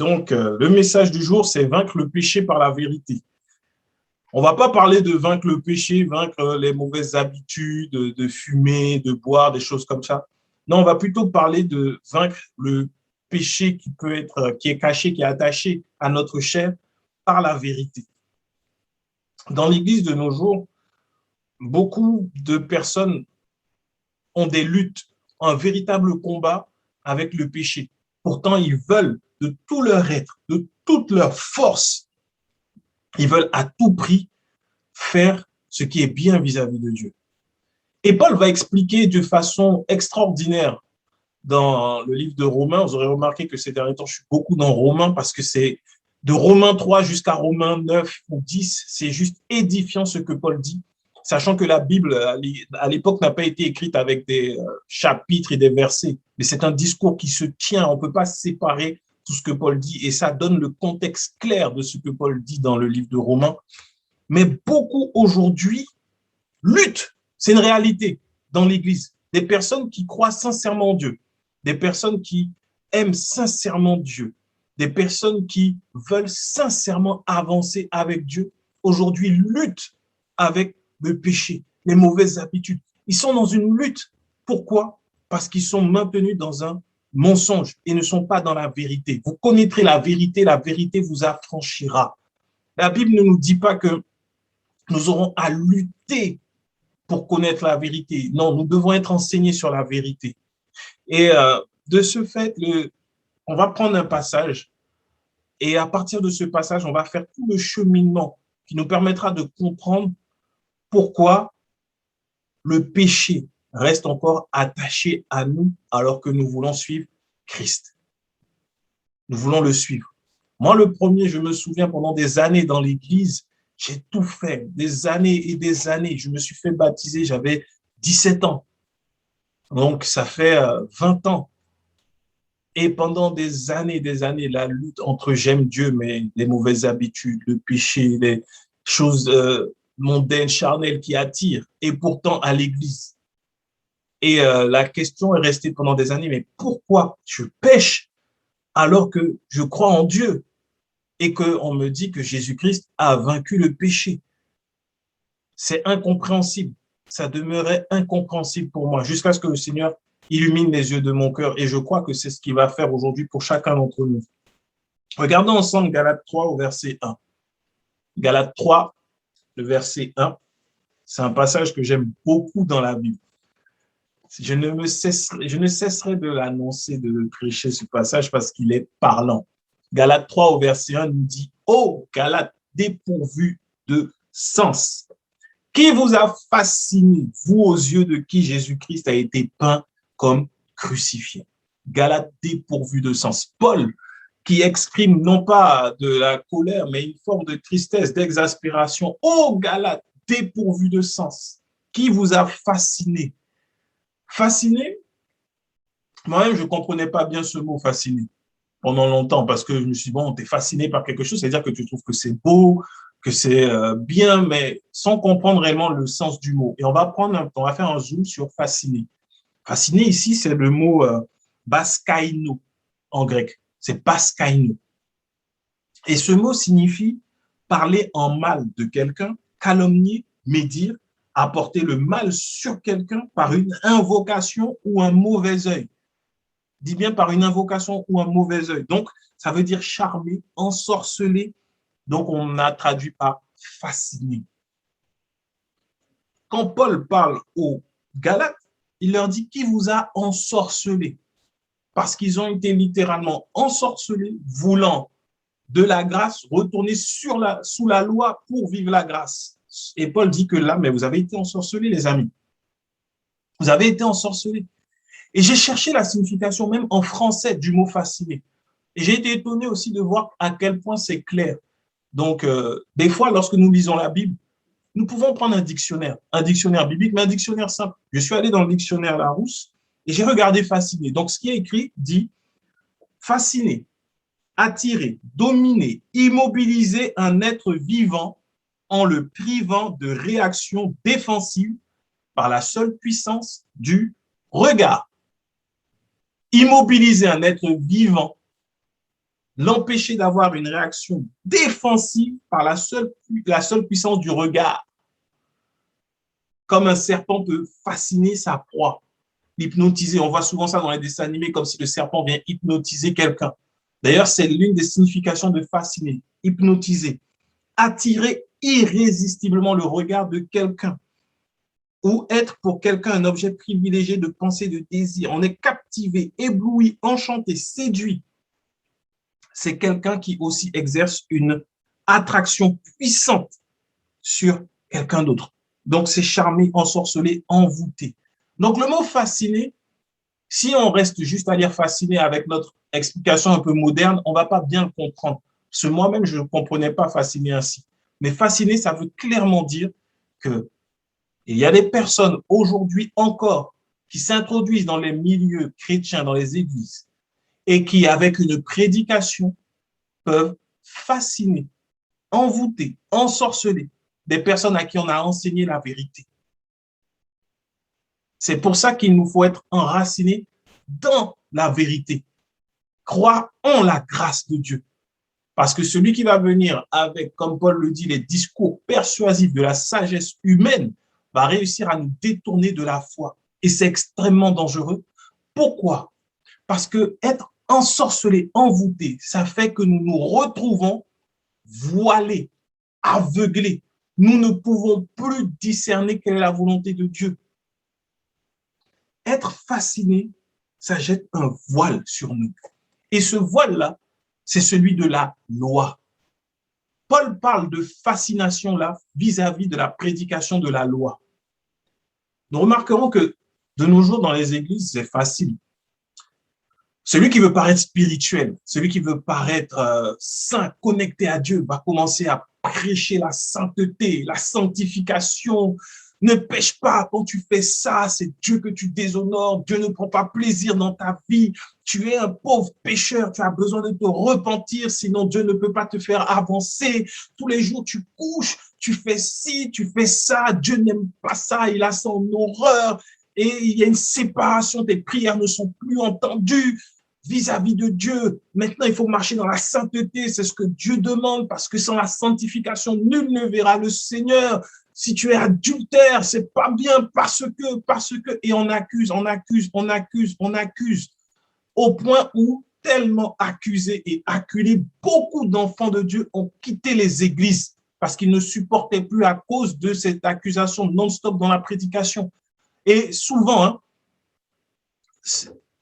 Donc, le message du jour, c'est vaincre le péché par la vérité. On ne va pas parler de vaincre le péché, vaincre les mauvaises habitudes, de fumer, de boire, des choses comme ça. Non, on va plutôt parler de vaincre le péché qui est caché, qui est attaché à notre chair par la vérité. Dans l'Église de nos jours, beaucoup de personnes ont des luttes, un véritable combat avec le péché. Pourtant, ils veulent de tout leur être, de toute leur force, ils veulent à tout prix faire ce qui est bien vis-à-vis de Dieu. Et Paul va expliquer de façon extraordinaire dans le livre de Romains. Vous aurez remarqué que ces derniers temps, je suis beaucoup dans Romains parce que c'est de Romains 3 jusqu'à Romains 9 ou 10, c'est juste édifiant ce que Paul dit, sachant que la Bible, à l'époque, n'a pas été écrite avec des chapitres et des versets, mais c'est un discours qui se tient. On ne peut pas séparer tout ce que Paul dit et ça donne le contexte clair de ce que Paul dit dans le livre de Romains. Mais beaucoup aujourd'hui luttent, c'est une réalité dans l'Église, des personnes qui croient sincèrement en Dieu, des personnes qui aiment sincèrement Dieu, des personnes qui veulent sincèrement avancer avec Dieu, aujourd'hui luttent avec le péché, les mauvaises habitudes. Ils sont dans une lutte. Pourquoi? Parce qu'ils sont maintenus dans un mensonge et ne sont pas dans la vérité. Vous connaîtrez la vérité vous affranchira. La Bible ne nous dit pas que nous aurons à lutter pour connaître la vérité. Non, nous devons être enseignés sur la vérité. Et de ce fait, on va prendre un passage et à partir de ce passage, on va faire tout le cheminement qui nous permettra de comprendre pourquoi le péché reste encore attaché à nous alors que nous voulons suivre Christ. Nous voulons le suivre. Moi, le premier, je me souviens pendant des années dans l'église, j'ai tout fait, des années et des années. Je me suis fait baptiser, j'avais 17 ans. Donc, ça fait 20 ans. Et pendant des années, la lutte entre j'aime Dieu, mais les mauvaises habitudes, le péché, les choses mondaines, charnelles qui attirent, et pourtant à l'église. Et la question est restée pendant des années, mais pourquoi je pêche alors que je crois en Dieu et qu'on me dit que Jésus-Christ a vaincu le péché? C'est incompréhensible. Ça demeurait incompréhensible pour moi jusqu'à ce que le Seigneur illumine les yeux de mon cœur. Et je crois que c'est ce qu'il va faire aujourd'hui pour chacun d'entre nous. Regardons ensemble Galates 3 au verset 1. Galates 3, le verset 1. C'est un passage que j'aime beaucoup dans la Bible. Je ne cesserai de l'annoncer, de le prêcher, ce passage, parce qu'il est parlant. Galates 3 au verset 1 nous dit « Ô Galates dépourvus de sens, qui vous a fasciné, vous aux yeux de qui Jésus-Christ a été peint comme crucifié. » Galates dépourvus de sens. Paul, qui exprime non pas de la colère, mais une forme de tristesse, d'exaspération. Ô Galates dépourvus de sens, qui vous a fasciné. Fasciné, moi-même, je ne comprenais pas bien ce mot fasciné pendant longtemps parce que je me suis dit, bon, tu es fasciné par quelque chose, c'est-à-dire que tu trouves que c'est beau, que c'est bien, mais sans comprendre réellement le sens du mot. Et on va faire un zoom sur fasciné. Fasciné, ici, c'est le mot baskaino en grec. C'est baskaino. Et ce mot signifie parler en mal de quelqu'un, calomnier, médire, apporter le mal sur quelqu'un par une invocation ou un mauvais œil. Dis bien par une invocation ou un mauvais œil. Donc, ça veut dire charmer, ensorceler. Donc, on a traduit par fasciner. Quand Paul parle aux Galates, il leur dit qui vous a ensorcelé. Parce qu'ils ont été littéralement ensorcelés, voulant de la grâce, retourner sous la loi pour vivre la grâce. Et Paul dit que là, mais vous avez été ensorcelés, les amis. Vous avez été ensorcelés. Et j'ai cherché la signification même en français du mot fasciné. Et j'ai été étonné aussi de voir à quel point c'est clair. Donc, des fois, lorsque nous lisons la Bible, nous pouvons prendre un dictionnaire biblique, mais un dictionnaire simple. Je suis allé dans le dictionnaire Larousse et j'ai regardé fasciné. Donc, ce qui est écrit dit fasciner, attirer, dominer, immobiliser un être vivant en le privant de réaction défensive par la seule puissance du regard. Immobiliser un être vivant l'empêcher d'avoir une réaction défensive par la seule puissance du regard. Comme un serpent peut fasciner sa proie, l'hypnotiser. On voit souvent ça dans les dessins animés, comme si le serpent vient hypnotiser quelqu'un. D'ailleurs, c'est l'une des significations de fasciner, hypnotiser, attirer irrésistiblement le regard de quelqu'un ou être pour quelqu'un un objet privilégié de pensée, de désir. On est captivé, ébloui, enchanté, séduit. C'est quelqu'un qui aussi exerce une attraction puissante sur quelqu'un d'autre. Donc, c'est charmé, ensorcelé, envoûté. Donc, le mot fasciné, si on reste juste à lire fasciné avec notre explication un peu moderne, on ne va pas bien le comprendre. Parce que moi-même, je ne comprenais pas fasciné ainsi. Mais fasciné, ça veut clairement dire que il y a des personnes aujourd'hui encore qui s'introduisent dans les milieux chrétiens, dans les églises, et qui, avec une prédication, peuvent fasciner, envoûter, ensorceler des personnes à qui on a enseigné la vérité. C'est pour ça qu'il nous faut être enracinés dans la vérité. Croire en la grâce de Dieu. Parce que celui qui va venir avec, comme Paul le dit, les discours persuasifs de la sagesse humaine va réussir à nous détourner de la foi. Et c'est extrêmement dangereux. Pourquoi? Parce que être ensorcelé, envoûté, ça fait que nous nous retrouvons voilés, aveuglés. Nous ne pouvons plus discerner quelle est la volonté de Dieu. Être fasciné, ça jette un voile sur nous. Et ce voile-là, c'est celui de la loi. Paul parle de fascination là vis-à-vis de la prédication de la loi. Nous remarquerons que de nos jours dans les églises, c'est facile. Celui qui veut paraître spirituel, celui qui veut paraître saint, connecté à Dieu, va commencer à prêcher la sainteté, la sanctification. Ne pêche pas, quand tu fais ça, c'est Dieu que tu déshonores, Dieu ne prend pas plaisir dans ta vie, tu es un pauvre pécheur, tu as besoin de te repentir, sinon Dieu ne peut pas te faire avancer. Tous les jours, tu couches, tu fais ci, tu fais ça, Dieu n'aime pas ça, il a son horreur, et il y a une séparation, tes prières ne sont plus entendues vis-à-vis de Dieu. Maintenant, il faut marcher dans la sainteté, c'est ce que Dieu demande, parce que sans la sanctification, nul ne verra le Seigneur. Si tu es adultère, c'est pas bien parce que, et on accuse, au point où, tellement accusés et acculés, beaucoup d'enfants de Dieu ont quitté les églises parce qu'ils ne supportaient plus à cause de cette accusation non-stop dans la prédication. Et souvent,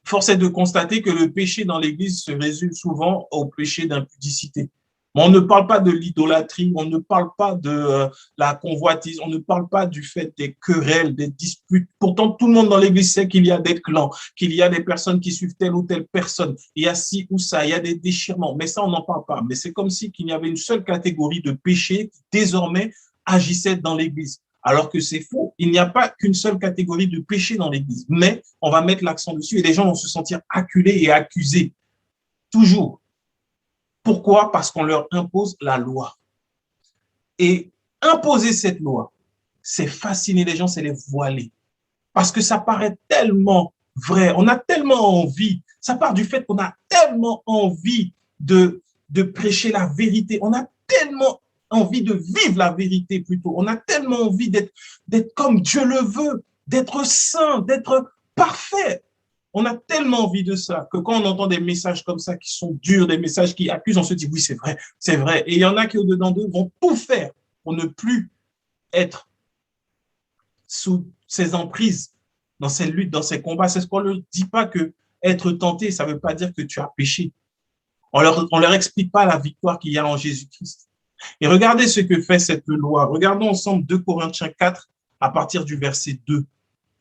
force est de constater que le péché dans l'église se résume souvent au péché d'impudicité. On ne parle pas de l'idolâtrie, on ne parle pas de la convoitise, on ne parle pas du fait des querelles, des disputes. Pourtant, tout le monde dans l'église sait qu'il y a des clans, qu'il y a des personnes qui suivent telle ou telle personne. Il y a ci ou ça, il y a des déchirements. Mais ça, on n'en parle pas. Mais c'est comme si qu'il y avait une seule catégorie de péché qui désormais agissait dans l'église. Alors que c'est faux. Il n'y a pas qu'une seule catégorie de péché dans l'église. Mais on va mettre l'accent dessus et les gens vont se sentir acculés et accusés. Toujours. Pourquoi? Parce qu'on leur impose la loi. Et imposer cette loi, c'est fasciner les gens, c'est les voiler. Parce que ça paraît tellement vrai, on a tellement envie, ça part du fait qu'on a tellement envie de prêcher la vérité, on a tellement envie de vivre la vérité plutôt, on a tellement envie d'être comme Dieu le veut, d'être saint, d'être parfait. On a tellement envie de ça que quand on entend des messages comme ça qui sont durs, des messages qui accusent, on se dit oui, c'est vrai, c'est vrai. Et il y en a qui au-dedans d'eux vont tout faire pour ne plus être sous ces emprises, dans ces luttes, dans ces combats. C'est ce qu'on ne leur dit pas que être tenté, ça ne veut pas dire que tu as péché. On leur explique pas la victoire qu'il y a en Jésus-Christ. Et regardez ce que fait cette loi. Regardons ensemble 2 Corinthiens 4 à partir du verset 2.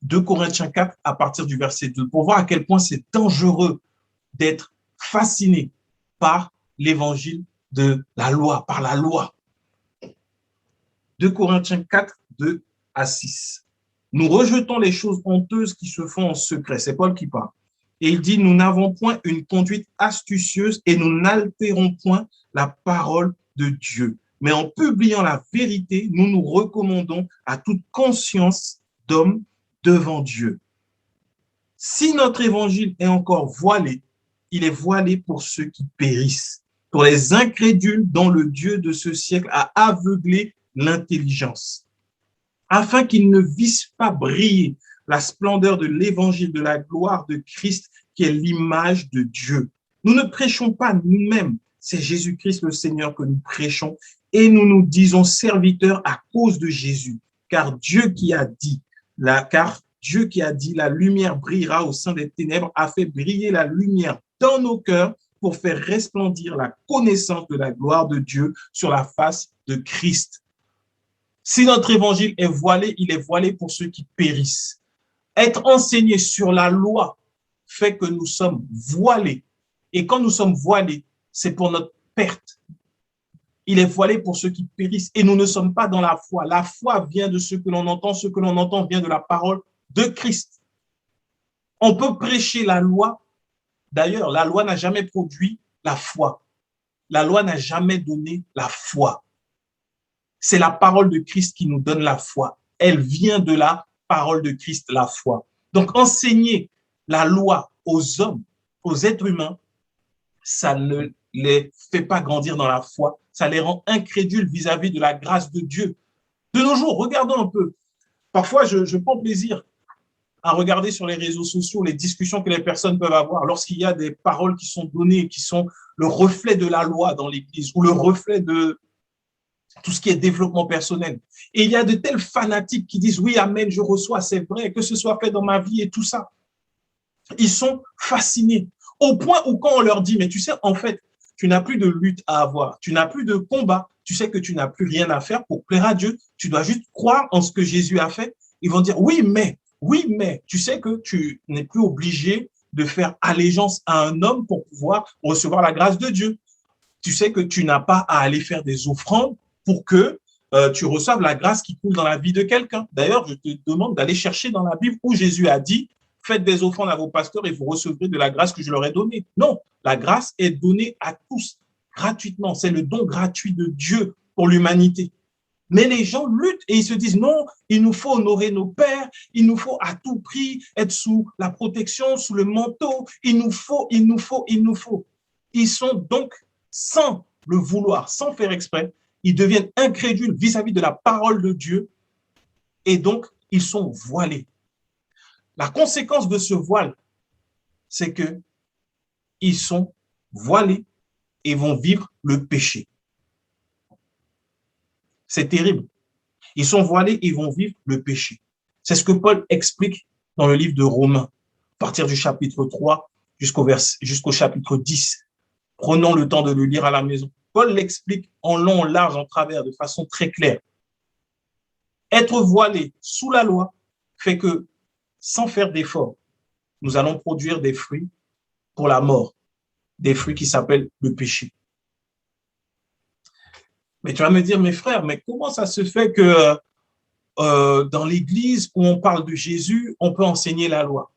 2 Corinthiens 4 à partir du verset 2, pour voir à quel point c'est dangereux d'être fasciné par l'évangile de la loi, par la loi. 2 Corinthiens 4, 2 à 6. Nous rejetons les choses honteuses qui se font en secret. C'est Paul qui parle. Et il dit, nous n'avons point une conduite astucieuse et nous n'altérons point la parole de Dieu. Mais en publiant la vérité, nous nous recommandons à toute conscience d'homme devant Dieu. Si notre évangile est encore voilé, il est voilé pour ceux qui périssent, pour les incrédules dont le Dieu de ce siècle a aveuglé l'intelligence, afin qu'ils ne vissent pas briller la splendeur de l'évangile de la gloire de Christ, qui est l'image de Dieu. Nous ne prêchons pas nous-mêmes, c'est Jésus-Christ le Seigneur que nous prêchons, et nous nous disons serviteurs à cause de Jésus, car Dieu qui a dit, la lumière brillera au sein des ténèbres, a fait briller la lumière dans nos cœurs pour faire resplendir la connaissance de la gloire de Dieu sur la face de Christ. Si notre évangile est voilé, il est voilé pour ceux qui périssent. Être enseigné sur la loi fait que nous sommes voilés. Et quand nous sommes voilés, c'est pour notre perte. Il est voilé pour ceux qui périssent. Et nous ne sommes pas dans la foi. La foi vient de ce que l'on entend. Ce que l'on entend vient de la parole de Christ. On peut prêcher la loi. D'ailleurs, la loi n'a jamais produit la foi. La loi n'a jamais donné la foi. C'est la parole de Christ qui nous donne la foi. Elle vient de la parole de Christ, la foi. Donc, enseigner la loi aux hommes, aux êtres humains, ça ne les fait pas grandir dans la foi. Ça les rend incrédules vis-à-vis de la grâce de Dieu. De nos jours, regardons un peu. Parfois, je prends plaisir à regarder sur les réseaux sociaux les discussions que les personnes peuvent avoir lorsqu'il y a des paroles qui sont données, qui sont le reflet de la loi dans l'Église ou le reflet de tout ce qui est développement personnel. Et il y a de tels fanatiques qui disent « Oui, amen, je reçois, c'est vrai, que ce soit fait dans ma vie et tout ça. » Ils sont fascinés au point où quand on leur dit « Mais tu sais, en fait, tu n'as plus de lutte à avoir, tu n'as plus de combat, tu sais que tu n'as plus rien à faire pour plaire à Dieu, tu dois juste croire en ce que Jésus a fait. » Ils vont dire « Oui, mais, tu sais que tu n'es plus obligé de faire allégeance à un homme pour pouvoir recevoir la grâce de Dieu. Tu sais que tu n'as pas à aller faire des offrandes pour que tu reçoives la grâce qui coule dans la vie de quelqu'un. D'ailleurs, je te demande d'aller chercher dans la Bible où Jésus a dit « Faites des offrandes à vos pasteurs et vous recevrez de la grâce que je leur ai donnée. » Non, la grâce est donnée à tous, gratuitement. C'est le don gratuit de Dieu pour l'humanité. Mais les gens luttent et ils se disent « Non, il nous faut honorer nos pères, il nous faut à tout prix être sous la protection, sous le manteau, il nous faut. » Ils sont donc, sans le vouloir, sans faire exprès, ils deviennent incrédules vis-à-vis de la parole de Dieu et donc ils sont voilés. La conséquence de ce voile, c'est qu'ils sont voilés et vont vivre le péché. C'est terrible. Ils sont voilés et ils vont vivre le péché. C'est ce que Paul explique dans le livre de Romains, à partir du chapitre 3 jusqu'au chapitre 10. Prenons le temps de le lire à la maison. Paul l'explique en long, en large, en travers, de façon très claire. Être voilé sous la loi fait que, sans faire d'effort, nous allons produire des fruits pour la mort, des fruits qui s'appellent le péché. Mais tu vas me dire, mes frères, mais comment ça se fait que dans l'Église où on parle de Jésus, on peut enseigner la loi?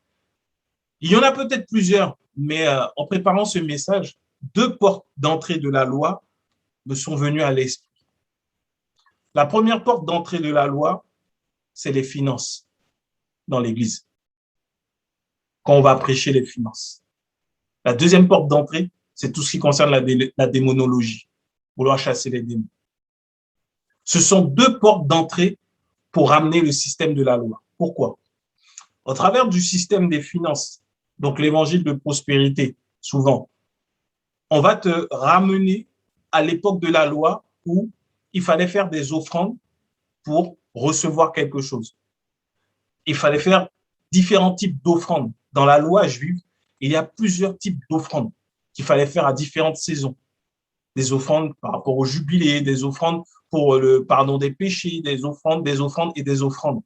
Il y en a peut-être plusieurs, mais en préparant ce message, 2 portes d'entrée de la loi me sont venues à l'esprit. La première porte d'entrée de la loi, c'est les finances dans l'Église, quand on va prêcher les finances. La deuxième porte d'entrée, c'est tout ce qui concerne la démonologie, vouloir chasser les démons. Ce sont 2 portes d'entrée pour ramener le système de la loi. Pourquoi? Au travers du système des finances, donc l'évangile de prospérité, souvent, on va te ramener à l'époque de la loi où il fallait faire des offrandes pour recevoir quelque chose. Il fallait faire différents types d'offrandes. Dans la loi juive, il y a plusieurs types d'offrandes qu'il fallait faire à différentes saisons. Des offrandes par rapport au jubilé, des offrandes pour le pardon des péchés, des offrandes et des offrandes.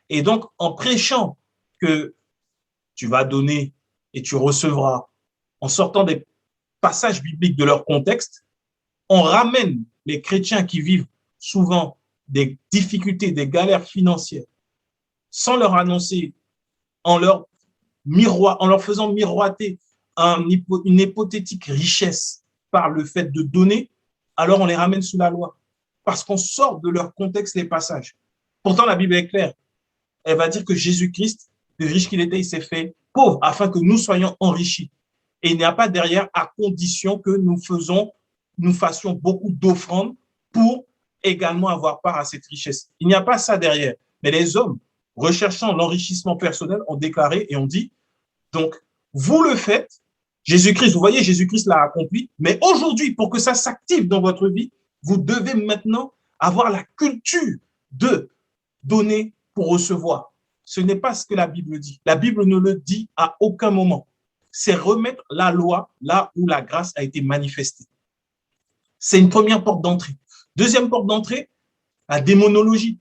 Et donc, en prêchant que tu vas donner et tu recevras, en sortant des passages bibliques de leur contexte, on ramène les chrétiens qui vivent souvent des difficultés, des galères financières, sans leur annoncer, en leur faisant miroiter une hypothétique richesse par le fait de donner, alors on les ramène sous la loi, parce qu'on sort de leur contexte les passages. Pourtant, la Bible est claire. Elle va dire que Jésus-Christ, le riche qu'il était, il s'est fait pauvre afin que nous soyons enrichis. Et il n'y a pas derrière à condition que nous fassions beaucoup d'offrandes pour également avoir part à cette richesse. Il n'y a pas ça derrière. Mais les hommes, recherchant l'enrichissement personnel, ont déclaré et ont dit, donc, vous le faites, Jésus-Christ, vous voyez, Jésus-Christ l'a accompli, mais aujourd'hui, pour que ça s'active dans votre vie, vous devez maintenant avoir la culture de donner pour recevoir. Ce n'est pas ce que la Bible dit. La Bible ne le dit à aucun moment. C'est remettre la loi là où la grâce a été manifestée. C'est une première porte d'entrée. Deuxième porte d'entrée, la démonologie.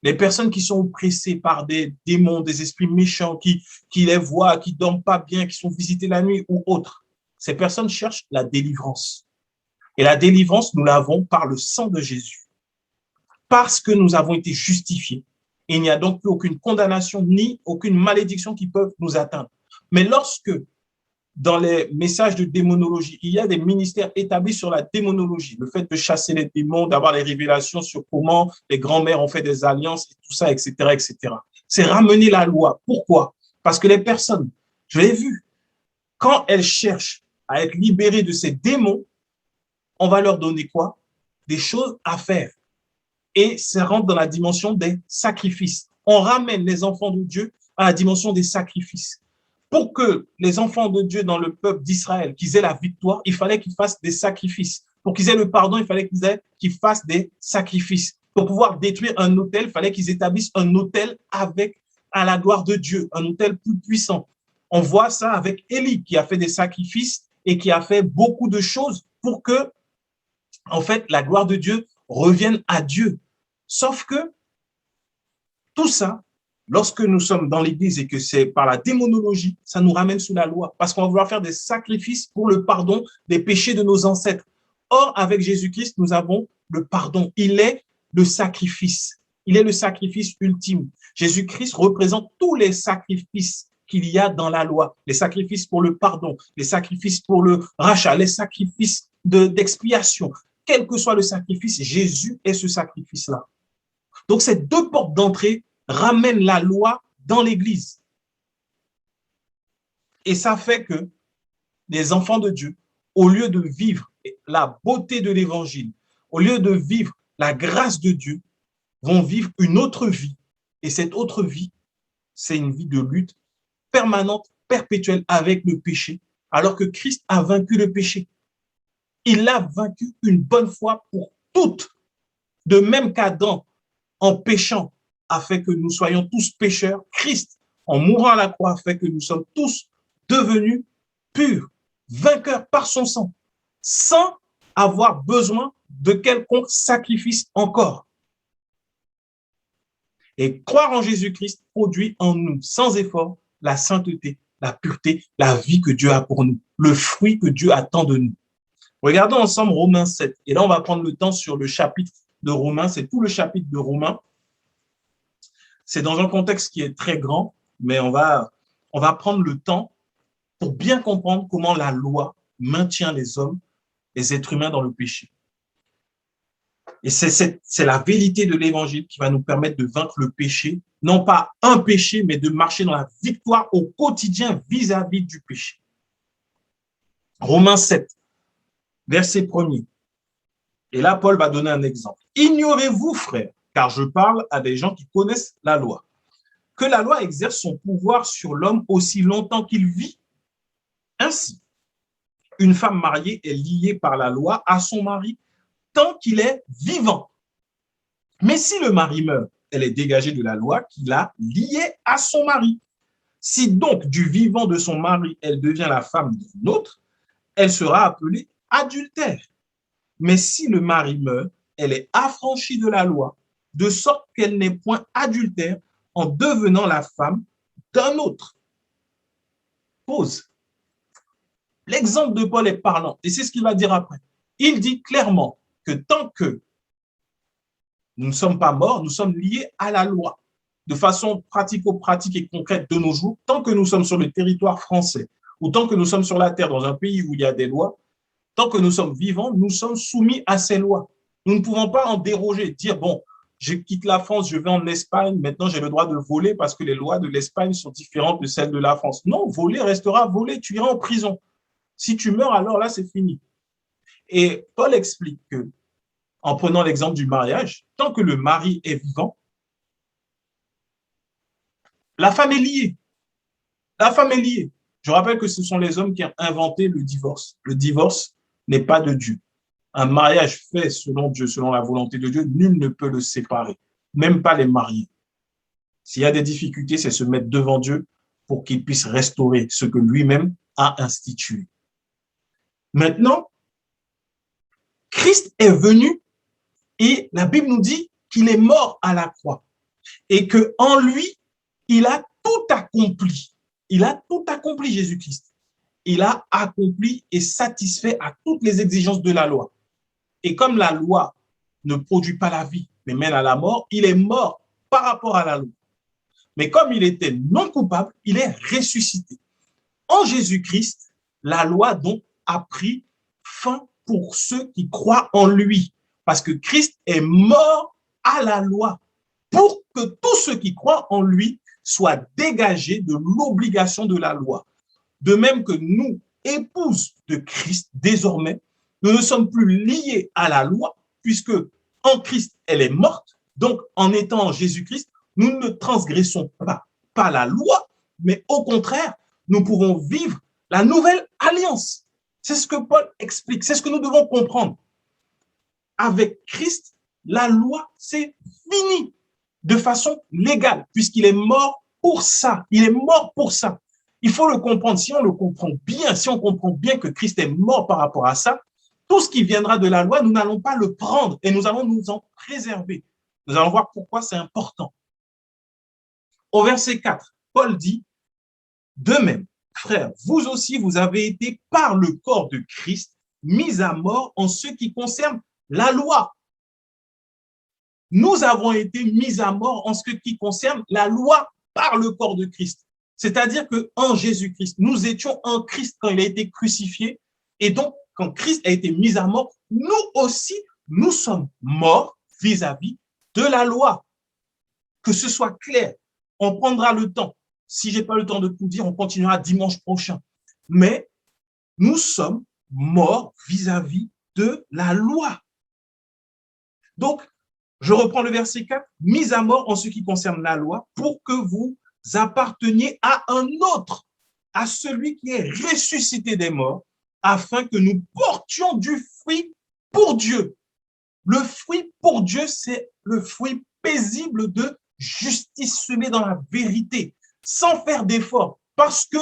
Les personnes qui sont oppressées par des démons, des esprits méchants, qui les voient, qui ne dorment pas bien, qui sont visitées la nuit ou autres. Ces personnes cherchent la délivrance. Et la délivrance, nous l'avons par le sang de Jésus. Parce que nous avons été justifiés. Il n'y a donc plus aucune condamnation ni aucune malédiction qui peuvent nous atteindre. Mais lorsque, dans les messages de démonologie, il y a des ministères établis sur la démonologie, le fait de chasser les démons, d'avoir les révélations sur comment les grands-mères ont fait des alliances, et tout ça, etc., etc. C'est ramener la loi. Pourquoi? Parce que les personnes, je l'ai vu, quand elles cherchent à être libérées de ces démons, on va leur donner quoi? Des choses à faire. Et ça rentre dans la dimension des sacrifices. On ramène les enfants de Dieu à la dimension des sacrifices. Pour que les enfants de Dieu dans le peuple d'Israël, qu'ils aient la victoire, il fallait qu'ils fassent des sacrifices. Pour qu'ils aient le pardon, il fallait qu'ils fassent des sacrifices. Pour pouvoir détruire un autel, il fallait qu'ils établissent un autel avec à la gloire de Dieu, un autel plus puissant. On voit ça avec Élie qui a fait des sacrifices et qui a fait beaucoup de choses pour que, en fait, la gloire de Dieu revienne à Dieu. Sauf que tout ça, lorsque nous sommes dans l'Église et que c'est par la démonologie, ça nous ramène sous la loi parce qu'on va vouloir faire des sacrifices pour le pardon des péchés de nos ancêtres. Or, avec Jésus-Christ, nous avons le pardon. Il est le sacrifice. Il est le sacrifice ultime. Jésus-Christ représente tous les sacrifices qu'il y a dans la loi. Les sacrifices pour le pardon, les sacrifices pour le rachat, les sacrifices d'expiation. Quel que soit le sacrifice, Jésus est ce sacrifice-là. Donc, ces deux portes d'entrée ramènent la loi dans l'Église. Et ça fait que les enfants de Dieu, au lieu de vivre la beauté de l'Évangile, au lieu de vivre la grâce de Dieu, vont vivre une autre vie. Et cette autre vie, c'est une vie de lutte permanente, perpétuelle avec le péché, alors que Christ a vaincu le péché. Il l'a vaincu une bonne fois pour toutes. De même qu'Adam, en péchant, a fait que nous soyons tous pécheurs. Christ, en mourant à la croix, a fait que nous sommes tous devenus purs, vainqueurs par son sang, sans avoir besoin de quelconque sacrifice encore. Et croire en Jésus-Christ produit en nous, sans effort, la sainteté, la pureté, la vie que Dieu a pour nous, le fruit que Dieu attend de nous. Regardons ensemble Romains 7. Et là, on va prendre le temps sur le chapitre de Romains. C'est tout le chapitre de Romains. C'est dans un contexte qui est très grand, mais on va prendre le temps pour bien comprendre comment la loi maintient les hommes, les êtres humains dans le péché. Et c'est la vérité de l'évangile qui va nous permettre de vaincre le péché, non pas un péché, mais de marcher dans la victoire au quotidien vis-à-vis du péché. Romains 7, verset 1er. Et là, Paul va donner un exemple. Ignorez-vous, frères, car je parle à des gens qui connaissent la loi, que la loi exerce son pouvoir sur l'homme aussi longtemps qu'il vit. Ainsi, une femme mariée est liée par la loi à son mari tant qu'il est vivant. Mais si le mari meurt, elle est dégagée de la loi qui l'a liée à son mari. Si donc du vivant de son mari, elle devient la femme d'un autre, elle sera appelée adultère. Mais si le mari meurt, elle est affranchie de la loi, de sorte qu'elle n'est point adultère en devenant la femme d'un autre. Pause. L'exemple de Paul est parlant, et c'est ce qu'il va dire après. Il dit clairement que tant que nous ne sommes pas morts, nous sommes liés à la loi. De façon pratico-pratique et concrète de nos jours, tant que nous sommes sur le territoire français, ou tant que nous sommes sur la terre dans un pays où il y a des lois, tant que nous sommes vivants, nous sommes soumis à ces lois. Nous ne pouvons pas en déroger, dire, bon, je quitte la France, je vais en Espagne, maintenant j'ai le droit de voler parce que les lois de l'Espagne sont différentes de celles de la France. Non, voler restera voler, tu iras en prison. Si tu meurs, alors là, c'est fini. Et Paul explique que, en prenant l'exemple du mariage, tant que le mari est vivant, la femme est liée. La femme est liée. Je rappelle que ce sont les hommes qui ont inventé le divorce. Le divorce n'est pas de Dieu. Un mariage fait selon Dieu, selon la volonté de Dieu, nul ne peut le séparer, même pas les mariés. S'il y a des difficultés, c'est se mettre devant Dieu pour qu'il puisse restaurer ce que lui-même a institué. Maintenant, Christ est venu et la Bible nous dit qu'il est mort à la croix et qu'en lui, il a tout accompli. Il a tout accompli, Jésus-Christ. Il a accompli et satisfait à toutes les exigences de la loi. Et comme la loi ne produit pas la vie, mais mène à la mort, il est mort par rapport à la loi. Mais comme il était non coupable, il est ressuscité. En Jésus-Christ, la loi donc a pris fin pour ceux qui croient en lui. Parce que Christ est mort à la loi pour que tous ceux qui croient en lui soient dégagés de l'obligation de la loi. De même que nous, épouses de Christ, désormais, nous ne sommes plus liés à la loi, puisque en Christ, elle est morte. Donc, en étant en Jésus-Christ, nous ne transgressons pas la loi, mais au contraire, nous pouvons vivre la nouvelle alliance. C'est ce que Paul explique, c'est ce que nous devons comprendre. Avec Christ, la loi, c'est fini de façon légale, puisqu'il est mort pour ça. Il est mort pour ça. Il faut le comprendre. Si on le comprend bien, si on comprend bien que Christ est mort par rapport à ça, tout ce qui viendra de la loi, nous n'allons pas le prendre et nous allons nous en préserver. Nous allons voir pourquoi c'est important. Au verset 4, Paul dit, de même, frères, vous aussi, vous avez été par le corps de Christ mis à mort en ce qui concerne la loi. Nous avons été mis à mort en ce qui concerne la loi par le corps de Christ. C'est-à-dire qu'en Jésus-Christ, nous étions en Christ quand il a été crucifié. Et donc, quand Christ a été mis à mort, nous aussi, nous sommes morts vis-à-vis de la loi. Que ce soit clair, on prendra le temps. Si je n'ai pas le temps de tout dire, on continuera dimanche prochain. Mais nous sommes morts vis-à-vis de la loi. Donc, je reprends le verset 4, mis à mort en ce qui concerne la loi, pour que vous apparteniez à un autre, à celui qui est ressuscité des morts, afin que nous portions du fruit pour Dieu. Le fruit pour Dieu, c'est le fruit paisible de justice semée dans la vérité, sans faire d'effort, parce que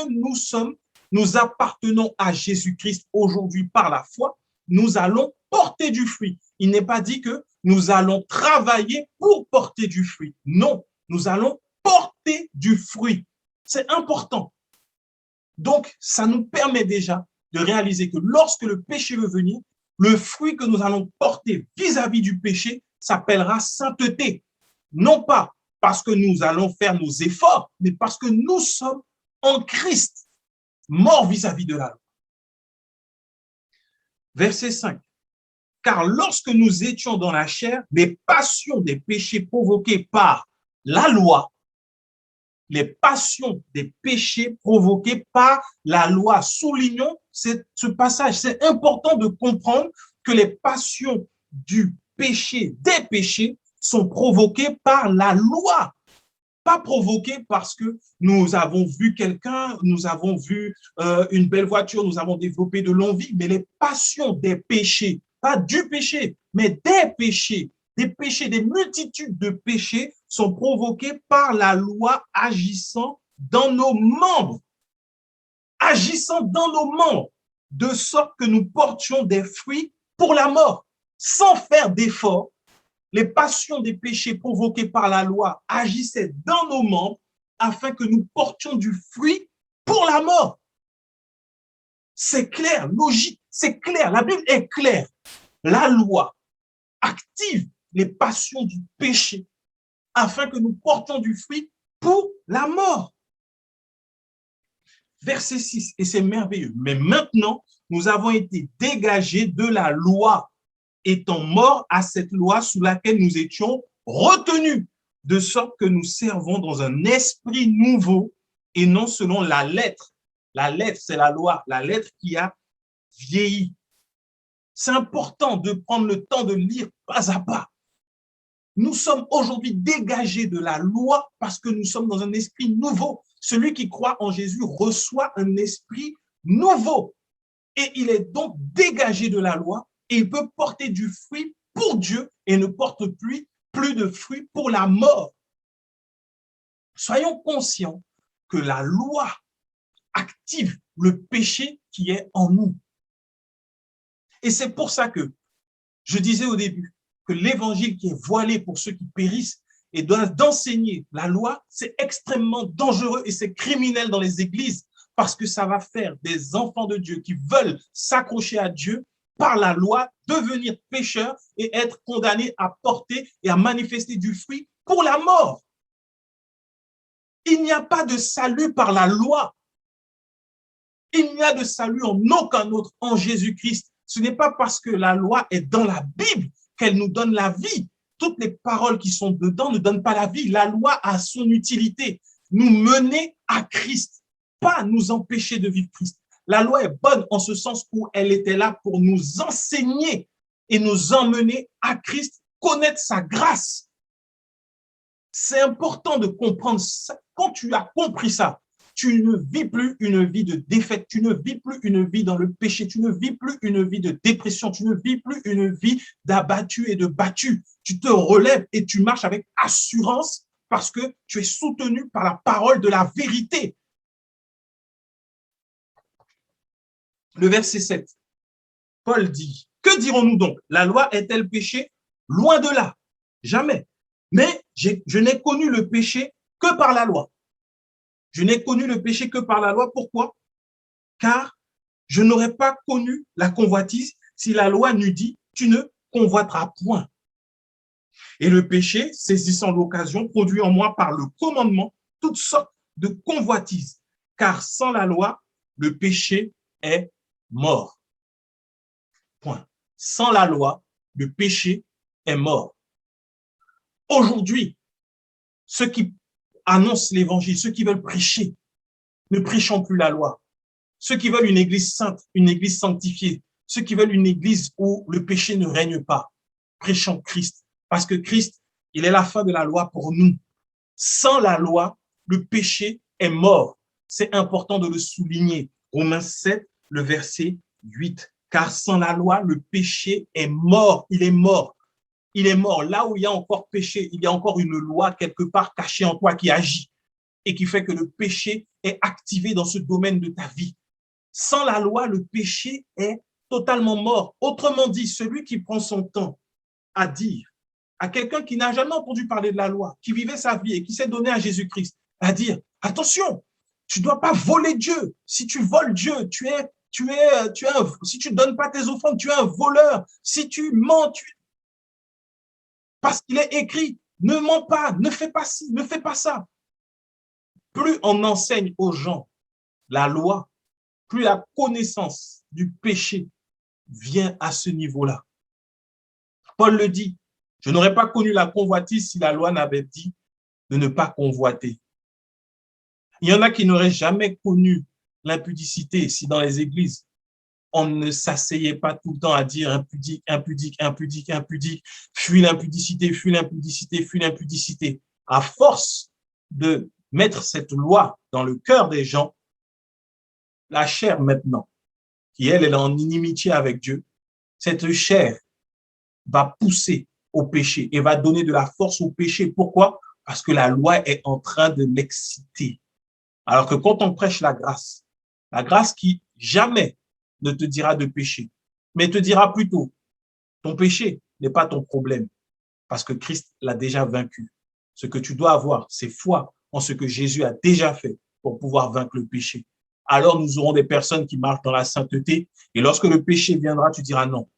nous appartenons à Jésus-Christ aujourd'hui par la foi, nous allons porter du fruit. Il n'est pas dit que nous allons travailler pour porter du fruit. Non, nous allons porter du fruit. C'est important. Donc, ça nous permet déjà de réaliser que lorsque le péché veut venir, le fruit que nous allons porter vis-à-vis du péché s'appellera sainteté. Non pas parce que nous allons faire nos efforts, mais parce que nous sommes en Christ, morts vis-à-vis de la loi. Verset 5. Car lorsque nous étions dans la chair, les passions des péchés provoqués par la loi, les passions des péchés provoqués par la loi. Soulignons ce passage. C'est important de comprendre que les passions du péché, des péchés, sont provoquées par la loi. Pas provoquées parce que nous avons vu quelqu'un, nous avons vu une belle voiture, nous avons développé de l'envie, mais les passions des péchés, pas du péché, mais des péchés, des multitudes de péchés sont provoqués par la loi agissant dans nos membres. Agissant dans nos membres, de sorte que nous portions des fruits pour la mort, sans faire d'effort. Les passions des péchés provoqués par la loi agissaient dans nos membres afin que nous portions du fruit pour la mort. C'est clair, logique, c'est clair. La Bible est claire. La loi active les passions du péché afin que nous portions du fruit pour la mort. Verset 6, et c'est merveilleux. Mais maintenant, nous avons été dégagés de la loi, étant morts à cette loi sous laquelle nous étions retenus, de sorte que nous servons dans un esprit nouveau et non selon la lettre. La lettre, c'est la loi, la lettre qui a vieillit. C'est important de prendre le temps de lire pas à pas. Nous sommes aujourd'hui dégagés de la loi parce que nous sommes dans un esprit nouveau. Celui qui croit en Jésus reçoit un esprit nouveau. Et il est donc dégagé de la loi et il peut porter du fruit pour Dieu et ne porte plus de fruits pour la mort. Soyons conscients que la loi active le péché qui est en nous. Et c'est pour ça que je disais au début que l'évangile qui est voilé pour ceux qui périssent et d'enseigner la loi, c'est extrêmement dangereux et c'est criminel dans les églises parce que ça va faire des enfants de Dieu qui veulent s'accrocher à Dieu par la loi, devenir pécheurs et être condamnés à porter et à manifester du fruit pour la mort. Il n'y a pas de salut par la loi. Il n'y a de salut en aucun autre en Jésus-Christ. Ce n'est pas parce que la loi est dans la Bible qu'elle nous donne la vie. Toutes les paroles qui sont dedans ne donnent pas la vie. La loi a son utilité, nous mener à Christ, pas nous empêcher de vivre Christ. La loi est bonne en ce sens où elle était là pour nous enseigner et nous emmener à Christ, connaître sa grâce. C'est important de comprendre ça. Quand tu as compris ça, tu ne vis plus une vie de défaite, tu ne vis plus une vie dans le péché, tu ne vis plus une vie de dépression, tu ne vis plus une vie d'abattu et de battu. Tu te relèves et tu marches avec assurance parce que tu es soutenu par la parole de la vérité. Le verset 7, Paul dit, « Que dirons-nous donc? La loi est-elle péché? Loin de là, jamais. Mais je n'ai connu le péché que par la loi. Je n'ai connu le péché que par la loi. Pourquoi? Car je n'aurais pas connu la convoitise si la loi n'eût dit « tu ne convoiteras point ». Et le péché, saisissant l'occasion, produit en moi par le commandement toutes sortes de convoitises. Car sans la loi, le péché est mort. Point. Sans la loi, le péché est mort. Aujourd'hui, ceux qui annoncent l'évangile, ceux qui veulent prêcher, ne prêchons plus la loi. Ceux qui veulent une église sainte, une église sanctifiée, ceux qui veulent une église où le péché ne règne pas, prêchons Christ. Parce que Christ, il est la fin de la loi pour nous. Sans la loi, le péché est mort. C'est important de le souligner. Romains 7, le verset 8. Car sans la loi, le péché est mort. Il est mort. Il est mort. Là où il y a encore péché, il y a encore une loi quelque part cachée en toi qui agit et qui fait que le péché est activé dans ce domaine de ta vie. Sans la loi, le péché est totalement mort. Autrement dit, celui qui prend son temps à dire à quelqu'un qui n'a jamais entendu parler de la loi, qui vivait sa vie et qui s'est donné à Jésus-Christ, à dire, attention, tu ne dois pas voler Dieu. Si tu voles Dieu, si tu ne donnes pas tes offrandes, tu es un voleur. Si tu mens, parce qu'il est écrit, ne mens pas, ne fais pas ci, ne fais pas ça. Plus on enseigne aux gens la loi, plus la connaissance du péché vient à ce niveau-là. Paul le dit, je n'aurais pas connu la convoitise si la loi n'avait dit de ne pas convoiter. Il y en a qui n'auraient jamais connu l'impudicité si dans les églises, on ne s'asseyait pas tout le temps à dire impudique, impudique, impudique, impudique, fuis l'impudicité, fuis l'impudicité, fuis l'impudicité. À force de mettre cette loi dans le cœur des gens, la chair maintenant, qui elle est en inimitié avec Dieu, cette chair va pousser au péché et va donner de la force au péché. Pourquoi? Parce que la loi est en train de l'exciter. Alors que quand on prêche la grâce qui jamais ne te dira de pécher, mais te dira plutôt, ton péché n'est pas ton problème, parce que Christ l'a déjà vaincu. Ce que tu dois avoir, c'est foi en ce que Jésus a déjà fait pour pouvoir vaincre le péché. Alors nous aurons des personnes qui marchent dans la sainteté, et lorsque le péché viendra, tu diras non,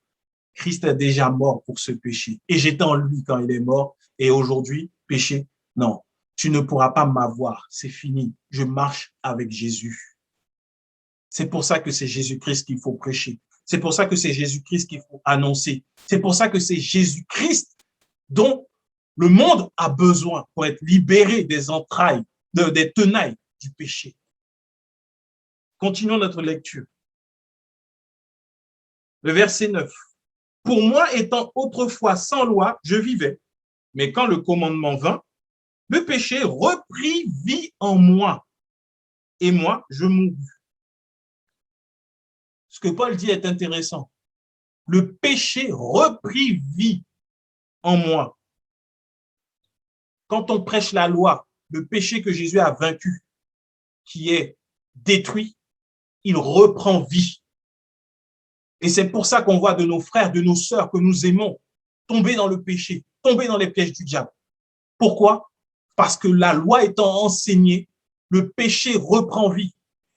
Christ est déjà mort pour ce péché, et j'étais en lui quand il est mort, et aujourd'hui, péché, non, tu ne pourras pas m'avoir, c'est fini, je marche avec Jésus. C'est pour ça que c'est Jésus-Christ qu'il faut prêcher. C'est pour ça que c'est Jésus-Christ qu'il faut annoncer. C'est pour ça que c'est Jésus-Christ dont le monde a besoin pour être libéré des entrailles, des tenailles du péché. Continuons notre lecture. Le verset 9. Pour moi, étant autrefois sans loi, je vivais. Mais quand le commandement vint, le péché reprit vie en moi. Et moi, je mourus. Ce que Paul dit est intéressant. Le péché reprit vie en moi. Quand on prêche la loi, le péché que Jésus a vaincu, qui est détruit, il reprend vie. Et c'est pour ça qu'on voit de nos frères, de nos sœurs que nous aimons tomber dans le péché, tomber dans les pièges du diable. Pourquoi? Parce que la loi étant enseignée, le péché reprend vie.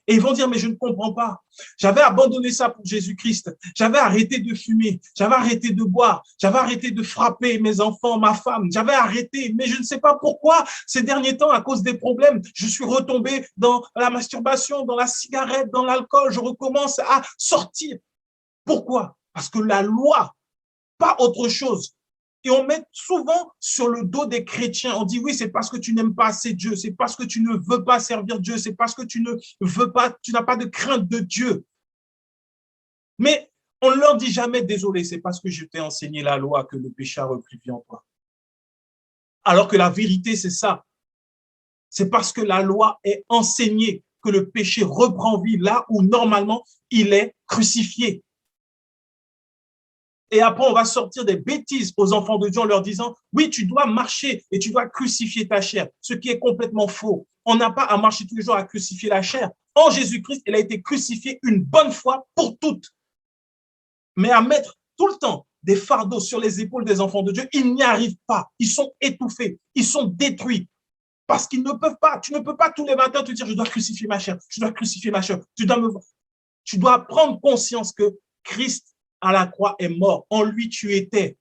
Et ils vont dire, mais je ne comprends pas. J'avais abandonné ça pour Jésus-Christ. J'avais arrêté de fumer. J'avais arrêté de boire. J'avais arrêté de frapper mes enfants, ma femme. J'avais arrêté, mais je ne sais pas pourquoi. Ces derniers temps, à cause des problèmes, je suis retombé dans la masturbation, dans la cigarette, dans l'alcool. Je recommence à sortir. Pourquoi? Parce que la loi, pas autre chose. Et on met souvent sur le dos des chrétiens, on dit oui, c'est parce que tu n'aimes pas assez Dieu, c'est parce que tu ne veux pas servir Dieu, c'est parce que tu ne veux pas, tu n'as pas de crainte de Dieu. Mais on ne leur dit jamais, désolé, c'est parce que je t'ai enseigné la loi que le péché a repris vie en toi. Alors que la vérité, c'est ça. C'est parce que la loi est enseignée que le péché reprend vie là où normalement il est crucifié. Et après, on va sortir des bêtises aux enfants de Dieu en leur disant, oui, tu dois marcher et tu dois crucifier ta chair, ce qui est complètement faux. On n'a pas à marcher tous les jours à crucifier la chair. En Jésus-Christ, elle a été crucifiée une bonne fois pour toutes. Mais à mettre tout le temps des fardeaux sur les épaules des enfants de Dieu, ils n'y arrivent pas. Ils sont étouffés, ils sont détruits. Parce qu'ils ne peuvent pas. Tu ne peux pas tous les matins te dire, je dois crucifier ma chair, je dois crucifier ma chair. Tu dois prendre conscience que Christ à la croix est mort. En lui, tu étais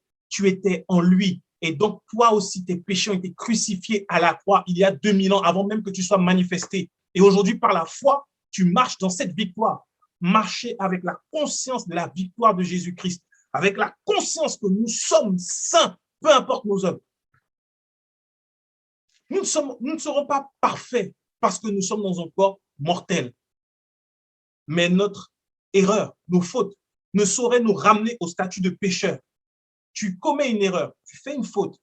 en lui. Et donc, toi aussi, tes péchés ont été crucifiés à la croix il y a 2000 ans, avant même que tu sois manifesté. Et aujourd'hui, par la foi, tu marches dans cette victoire. Marcher avec la conscience de la victoire de Jésus-Christ, avec la conscience que nous sommes saints, peu importe nos œuvres. Nous ne serons pas parfaits parce que nous sommes dans un corps mortel. Mais notre erreur, nos fautes, ne sauraient nous ramener au statut de pécheur. Tu commets une erreur, tu fais une faute,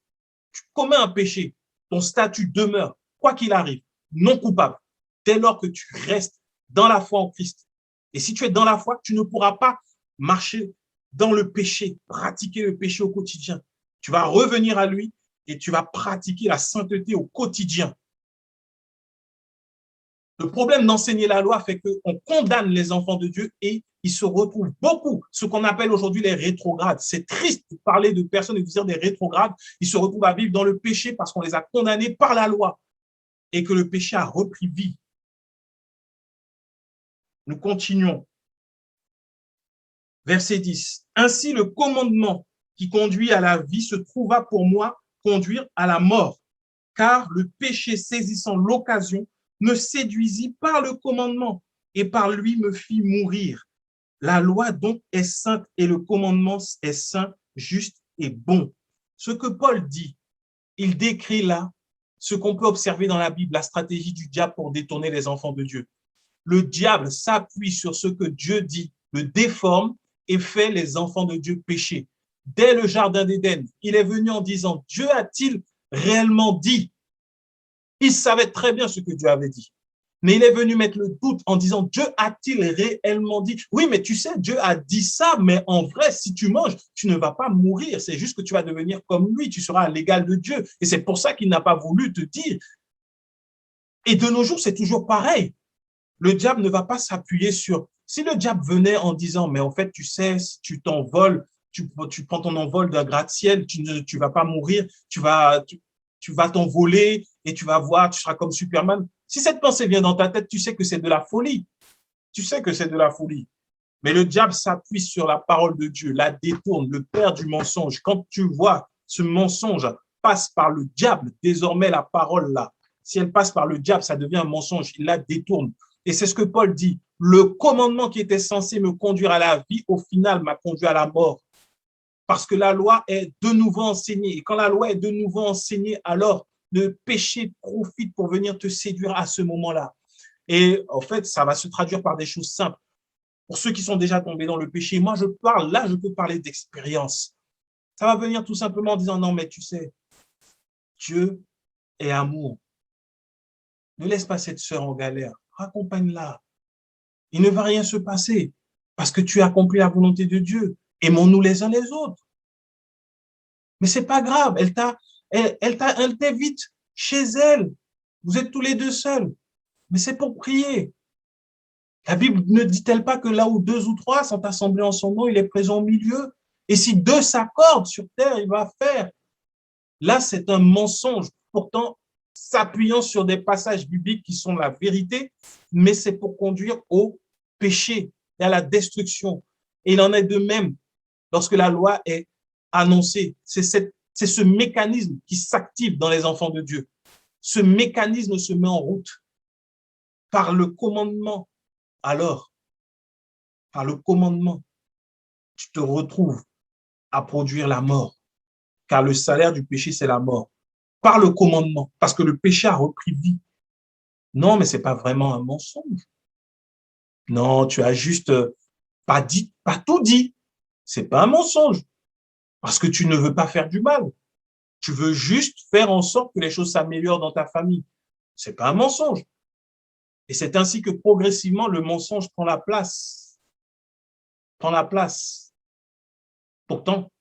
tu commets un péché, ton statut demeure, quoi qu'il arrive, non coupable, dès lors que tu restes dans la foi en Christ. Et si tu es dans la foi, tu ne pourras pas marcher dans le péché, pratiquer le péché au quotidien. Tu vas revenir à lui et tu vas pratiquer la sainteté au quotidien. Le problème d'enseigner la loi fait qu'on condamne les enfants de Dieu et ils se retrouvent beaucoup, ce qu'on appelle aujourd'hui les rétrogrades. C'est triste de parler de personnes et de dire des rétrogrades. Ils se retrouvent à vivre dans le péché parce qu'on les a condamnés par la loi et que le péché a repris vie. Nous continuons. Verset 10. Ainsi, le commandement qui conduit à la vie se trouva pour moi conduire à la mort, car le péché saisissant l'occasion me séduisit par le commandement et par lui me fit mourir. La loi donc est sainte et le commandement est saint, juste et bon. Ce que Paul dit, il décrit là ce qu'on peut observer dans la Bible, la stratégie du diable pour détourner les enfants de Dieu. Le diable s'appuie sur ce que Dieu dit, le déforme et fait les enfants de Dieu pécher. Dès le jardin d'Éden, il est venu en disant, Dieu a-t-il réellement dit? Il savait très bien ce que Dieu avait dit. Mais il est venu mettre le doute en disant, Dieu a-t-il réellement dit? Oui, mais tu sais, Dieu a dit ça, mais en vrai, si tu manges, tu ne vas pas mourir. C'est juste que tu vas devenir comme lui, tu seras à l'égal de Dieu. Et c'est pour ça qu'il n'a pas voulu te dire. Et de nos jours, c'est toujours pareil. Le diable ne va pas s'appuyer sur... Si le diable venait en disant, mais en fait, tu sais, si tu t'envoles, tu prends ton envol d'un gratte-ciel, tu ne vas pas mourir, tu vas t'envoler et tu vas voir, tu seras comme Superman. Si cette pensée vient dans ta tête, tu sais que c'est de la folie. Tu sais que c'est de la folie. Mais le diable s'appuie sur la parole de Dieu, la détourne, le père du mensonge. Quand tu vois ce mensonge passe par le diable, désormais la parole là, si elle passe par le diable, ça devient un mensonge, il la détourne. Et c'est ce que Paul dit. Le commandement qui était censé me conduire à la vie, au final, m'a conduit à la mort. Parce que la loi est de nouveau enseignée. Et quand la loi est de nouveau enseignée, alors le péché profite pour venir te séduire à ce moment-là. Et en fait, ça va se traduire par des choses simples. Pour ceux qui sont déjà tombés dans le péché, moi, je parle, là, je peux parler d'expérience. Ça va venir tout simplement en disant, non, mais tu sais, Dieu est amour. Ne laisse pas cette sœur en galère. Raccompagne-la. Il ne va rien se passer parce que tu as accompli la volonté de Dieu. Aimons-nous les uns les autres. Mais c'est pas grave. Elle t'invite chez elle. Vous êtes tous les deux seuls. Mais c'est pour prier. La Bible ne dit-elle pas que là où deux ou trois sont assemblés en son nom, il est présent au milieu? Et si deux s'accordent sur terre, il va faire. Là, c'est un mensonge. Pourtant, s'appuyant sur des passages bibliques qui sont la vérité, mais c'est pour conduire au péché et à la destruction. Et il en est de même lorsque la loi est annoncée. C'est ce mécanisme qui s'active dans les enfants de Dieu. Ce mécanisme se met en route par le commandement. Alors, par le commandement, tu te retrouves à produire la mort, car le salaire du péché, c'est la mort. Par le commandement, parce que le péché a repris vie. Non, mais ce n'est pas vraiment un mensonge. Non, tu as juste pas dit, pas tout dit. Ce n'est pas un mensonge, parce que tu ne veux pas faire du mal. Tu veux juste faire en sorte que les choses s'améliorent dans ta famille. Ce n'est pas un mensonge. Et c'est ainsi que progressivement, le mensonge prend la place. Prend la place. Pourtant,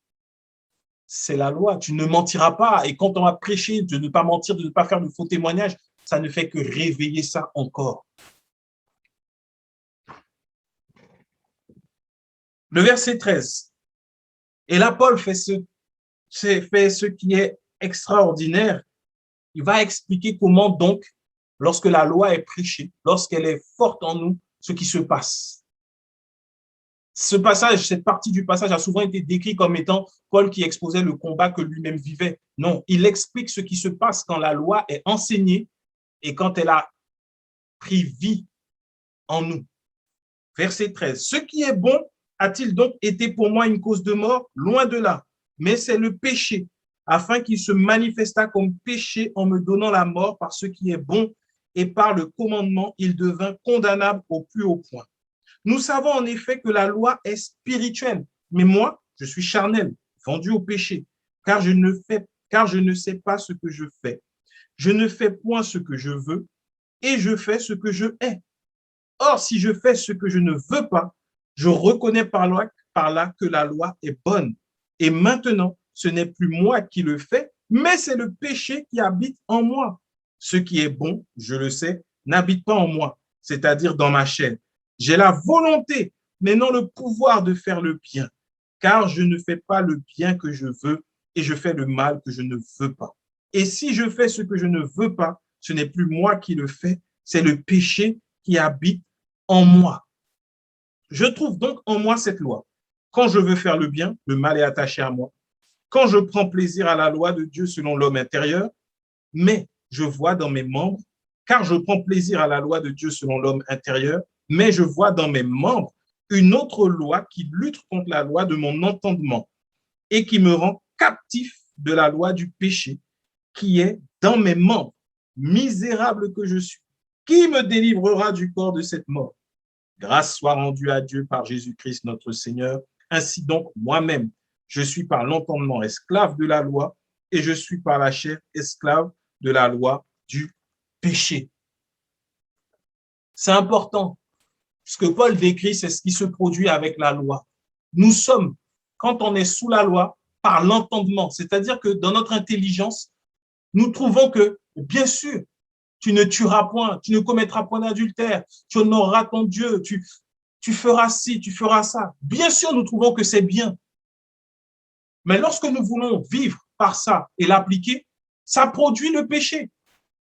c'est la loi. Tu ne mentiras pas. Et quand on va prêcher de ne pas mentir, de ne pas faire de faux témoignages, ça ne fait que réveiller ça encore. Le verset 13. Et là, Paul fait ce qui est extraordinaire. Il va expliquer comment donc, lorsque la loi est prêchée, lorsqu'elle est forte en nous, ce qui se passe. Ce passage, cette partie du passage a souvent été décrit comme étant Paul qui exposait le combat que lui-même vivait. Non, il explique ce qui se passe quand la loi est enseignée et quand elle a pris vie en nous. Verset 13. Ce qui est bon a-t-il donc été pour moi une cause de mort? Loin de là. Mais c'est le péché, afin qu'il se manifestât comme péché en me donnant la mort par ce qui est bon, et par le commandement, il devint condamnable au plus haut point. Nous savons en effet que la loi est spirituelle, mais moi, je suis charnel, vendu au péché, car je ne sais pas ce que je fais. Je ne fais point ce que je veux, et je fais ce que je hais. Or, si je fais ce que je ne veux pas, je reconnais par là que la loi est bonne. Et maintenant, ce n'est plus moi qui le fais, mais c'est le péché qui habite en moi. Ce qui est bon, je le sais, n'habite pas en moi, c'est-à-dire dans ma chair. J'ai la volonté, mais non le pouvoir de faire le bien, car je ne fais pas le bien que je veux et je fais le mal que je ne veux pas. Et si je fais ce que je ne veux pas, ce n'est plus moi qui le fais, c'est le péché qui habite en moi. Je trouve donc en moi cette loi. Quand je veux faire le bien, le mal est attaché à moi. Quand je prends plaisir à la loi de Dieu selon l'homme intérieur, mais je vois dans mes membres, car je prends plaisir à la loi de Dieu selon l'homme intérieur, mais je vois dans mes membres une autre loi qui lutte contre la loi de mon entendement et qui me rend captif de la loi du péché qui est dans mes membres. Misérable que je suis, qui me délivrera du corps de cette mort? Grâce soit rendue à Dieu par Jésus-Christ notre Seigneur. Ainsi donc, moi-même, je suis par l'entendement esclave de la loi et je suis par la chair esclave de la loi du péché. C'est important. Ce que Paul décrit, c'est ce qui se produit avec la loi. Nous sommes, quand on est sous la loi, par l'entendement, c'est-à-dire que dans notre intelligence, nous trouvons que, bien sûr, tu ne tueras point, tu ne commettras point d'adultère, tu honoreras ton Dieu, tu feras ci, tu feras ça. Bien sûr, nous trouvons que c'est bien. Mais lorsque nous voulons vivre par ça et l'appliquer, ça produit le péché.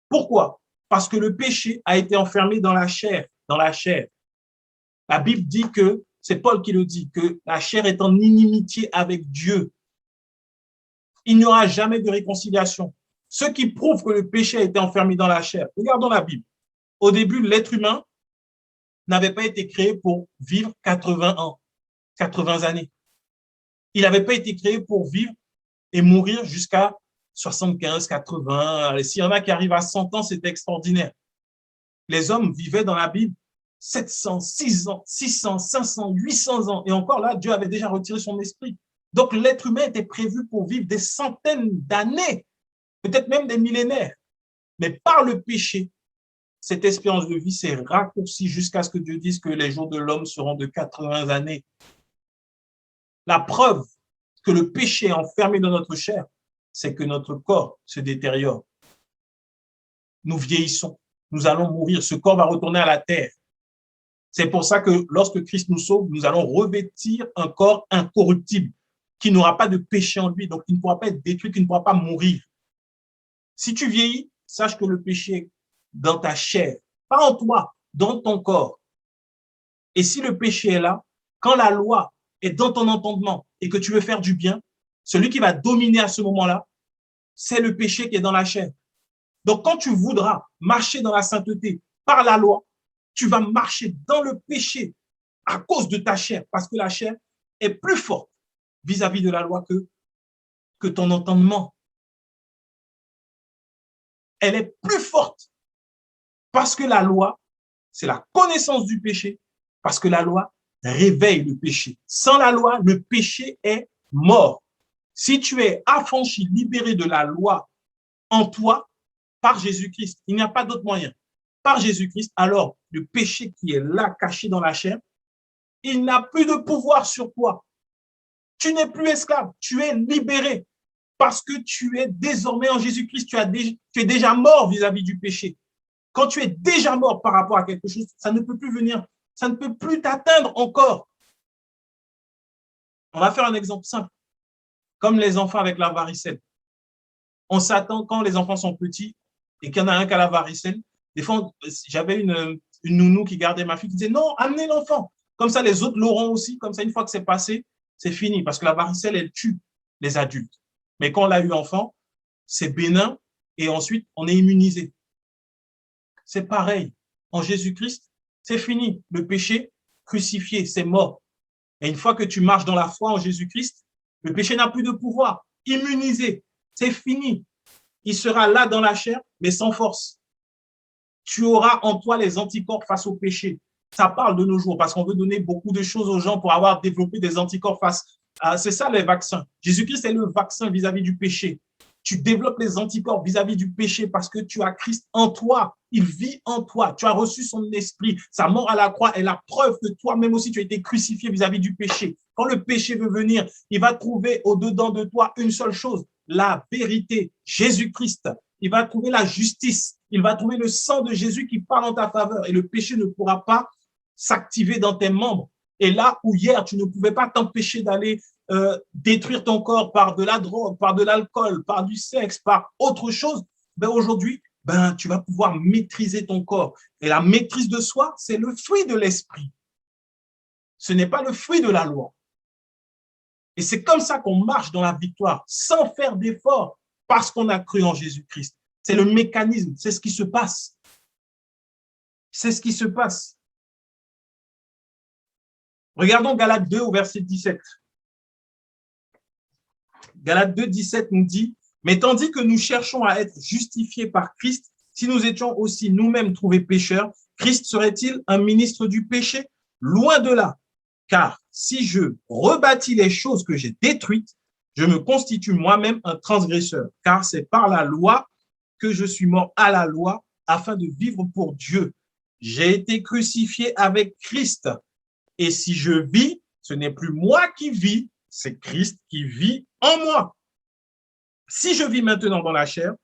Pourquoi? Parce que le péché a été enfermé dans la chair, dans la chair. La Bible dit que, c'est Paul qui le dit, que la chair est en inimitié avec Dieu. Il n'y aura jamais de réconciliation. Ce qui prouve que le péché a été enfermé dans la chair. Regardons la Bible. Au début, l'être humain n'avait pas été créé pour vivre 80 ans, 80 années. Il n'avait pas été créé pour vivre et mourir jusqu'à 75, 80. S'il y en a qui arrivent à 100 ans, c'est extraordinaire. Les hommes vivaient dans la Bible 700, 600, 600, 500, 800 ans. Et encore là, Dieu avait déjà retiré son esprit. Donc, l'être humain était prévu pour vivre des centaines d'années, peut-être même des millénaires. Mais par le péché, cette espérance de vie s'est raccourcie jusqu'à ce que Dieu dise que les jours de l'homme seront de 80 années. La preuve que le péché est enfermé dans notre chair, c'est que notre corps se détériore. Nous vieillissons, nous allons mourir, ce corps va retourner à la terre. C'est pour ça que lorsque Christ nous sauve, nous allons revêtir un corps incorruptible qui n'aura pas de péché en lui, donc il ne pourra pas être détruit, qui ne pourra pas mourir. Si tu vieillis, sache que le péché est dans ta chair, pas en toi, dans ton corps. Et si le péché est là, quand la loi est dans ton entendement et que tu veux faire du bien, celui qui va dominer à ce moment-là, c'est le péché qui est dans la chair. Donc, quand tu voudras marcher dans la sainteté par la loi, tu vas marcher dans le péché à cause de ta chair, parce que la chair est plus forte vis-à-vis de la loi que ton entendement. Elle est plus forte parce que la loi, c'est la connaissance du péché, parce que la loi réveille le péché. Sans la loi, le péché est mort. Si tu es affranchi, libéré de la loi en toi, par Jésus-Christ, il n'y a pas d'autre moyen. Par Jésus-Christ, alors le péché qui est là, caché dans la chair, il n'a plus de pouvoir sur toi. Tu n'es plus esclave, tu es libéré parce que tu es désormais en Jésus-Christ. Tu es déjà mort vis-à-vis du péché. Quand tu es déjà mort par rapport à quelque chose, ça ne peut plus venir, ça ne peut plus t'atteindre encore. On va faire un exemple simple, comme les enfants avec la varicelle. On s'attend quand les enfants sont petits et qu'il y en a un qui a la varicelle. Des fois, j'avais une nounou qui gardait ma fille qui disait non, amenez l'enfant. Comme ça, les autres l'auront aussi. Comme ça, une fois que c'est passé, c'est fini. Parce que la varicelle, elle tue les adultes. Mais quand on l'a eu enfant, c'est bénin et ensuite, on est immunisé. C'est pareil. En Jésus-Christ, c'est fini. Le péché, crucifié, c'est mort. Et une fois que tu marches dans la foi en Jésus-Christ, le péché n'a plus de pouvoir. Immunisé, c'est fini. Il sera là dans la chair, mais sans force. Tu auras en toi les anticorps face au péché. Ça parle de nos jours parce qu'on veut donner beaucoup de choses aux gens pour avoir développé des anticorps face à... C'est ça les vaccins. Jésus-Christ est le vaccin vis-à-vis du péché. Tu développes les anticorps vis-à-vis du péché parce que tu as Christ en toi. Il vit en toi. Tu as reçu son esprit. Sa mort à la croix est la preuve que toi-même aussi, tu as été crucifié vis-à-vis du péché. Quand le péché veut venir, il va trouver au-dedans de toi une seule chose, la vérité, Jésus-Christ. Il va trouver la justice. Il va trouver le sang de Jésus qui parle en ta faveur. Et le péché ne pourra pas s'activer dans tes membres. Et là où hier, tu ne pouvais pas t'empêcher d'aller détruire ton corps par de la drogue, par de l'alcool, par du sexe, par autre chose, ben aujourd'hui, ben, tu vas pouvoir maîtriser ton corps. Et la maîtrise de soi, c'est le fruit de l'esprit. Ce n'est pas le fruit de la loi. Et c'est comme ça qu'on marche dans la victoire, sans faire d'efforts, parce qu'on a cru en Jésus-Christ. C'est le mécanisme, c'est ce qui se passe. C'est ce qui se passe. Regardons Galates 2 au verset 17. Galates 2, 17 nous dit « Mais tandis que nous cherchons à être justifiés par Christ, si nous étions aussi nous-mêmes trouvés pécheurs, Christ serait-il un ministre du péché? Loin de là. Car si je rebâtis les choses que j'ai détruites, je me constitue moi-même un transgresseur. Car c'est par la loi que je suis mort à la loi afin de vivre pour Dieu. J'ai été crucifié avec Christ. Et si je vis, ce n'est plus moi qui vis, c'est Christ qui vit en moi. Si je vis maintenant dans la chair,